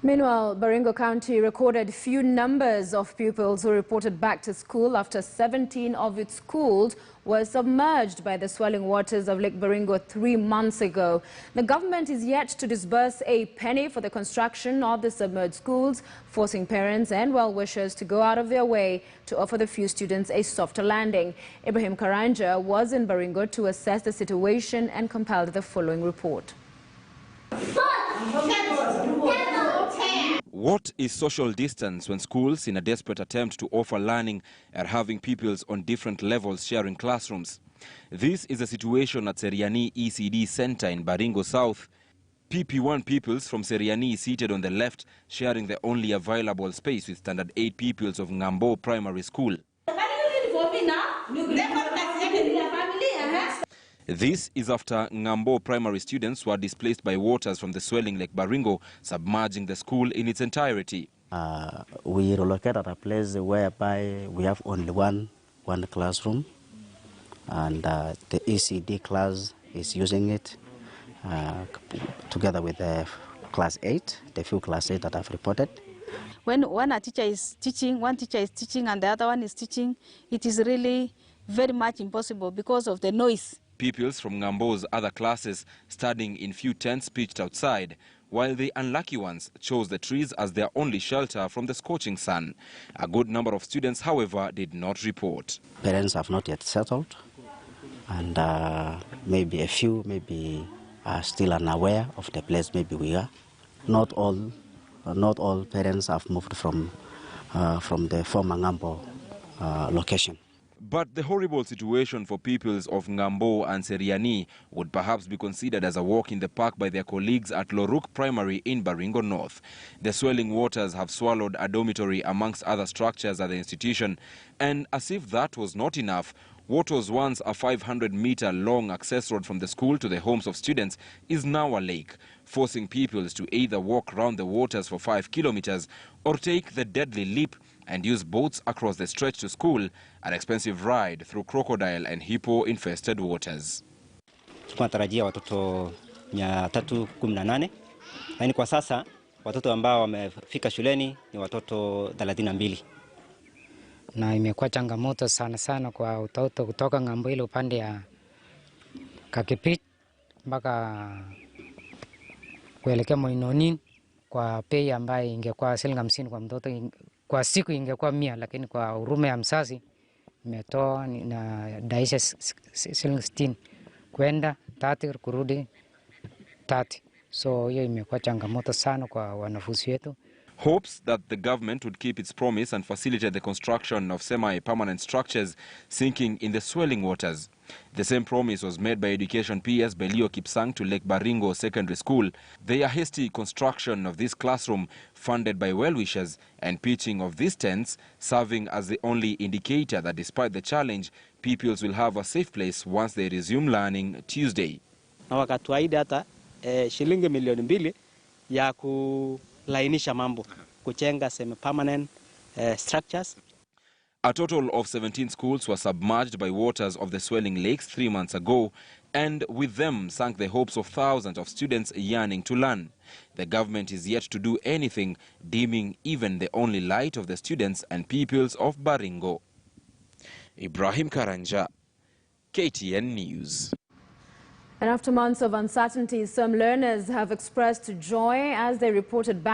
Meanwhile, Baringo County recorded few numbers of pupils who reported back to school after 17 of its schools were submerged by the swelling waters of Lake Baringo 3 months ago. The government is yet to disburse a penny for the construction of the submerged schools, forcing parents and well-wishers to go out of their way to offer the few students a softer landing. Ibrahim Karanja was in Baringo to assess the situation and compiled the following report. What is social distance when schools, in a desperate attempt to offer learning, are having pupils on different levels sharing classrooms? This is a situation at Seriani ECD Center in Baringo South. PP1 pupils from Seriani seated on the left, sharing the only available space with Standard 8 pupils of Ngambo Primary School. This is after Ngambo primary students were displaced by waters from the swelling Lake Baringo, submerging the school in its entirety. We relocated at a place whereby we have only one classroom, and the ECD class is using it together with the class 8, the few class 8 that I've reported. When one teacher is teaching, one teacher is teaching and the other one is teaching, it is really very much impossible because of the noise. Pupils from Ngambo's other classes studying in few tents pitched outside, while the unlucky ones chose the trees as their only shelter from the scorching sun. A good number of students, however, did not report. Parents have not yet settled, and maybe a few are still unaware of the place maybe we are. Not all parents have moved from the former Ngambo location. But the horrible situation for pupils of Ngambo and Seriani would perhaps be considered as a walk in the park by their colleagues at Loruk Primary in Baringo North. The swelling waters have swallowed a dormitory amongst other structures at the institution, and as if that was not enough, what was once a 500-meter-long access road from the school to the homes of students is now a lake, forcing pupils to either walk round the waters for 5 kilometers or take the deadly leap and use boats across the stretch to school, an expensive ride through crocodile and hippo-infested waters. Tunatarajia watoto 318, lakini kwa sasa watoto ambao wamefika shuleni ni watoto 32. Na imekuwa changamoto sana kwa watoto kutoka Ngambo ile upande ya Kakipit mpaka kuelekea Moinoni kwa bei ambayo ingekuwa shilingi 50 kwa mtoto, kwa siku ingekuwa 100, lakini kwa huruma ya mzazi imetoa na daisha shilingi 60 kwenda 30 kurudi 30. So hiyo imekuwa changamoto sana kwa wanafunzi wetu. Hopes that the government would keep its promise and facilitate the construction of semi-permanent structures sinking in the swelling waters. The same promise was made by Education PS Belio Kipsang to Lake Baringo Secondary School. The hasty construction of this classroom, funded by well-wishers, and pitching of these tents, serving as the only indicator that despite the challenge, pupils will have a safe place once they resume learning Tuesday. Na wakatuahidi hata shilingi milioni 2 ya kulainisha mambo, kujenga semi-permanent structures. A total of 17 schools were submerged by waters of the swelling lakes 3 months ago, and with them sank the hopes of thousands of students yearning to learn. The government is yet to do anything, dimming even the only light of the students and pupils of Baringo. Ibrahim Karanja, KTN News. And after months of uncertainty, some learners have expressed joy as they reported back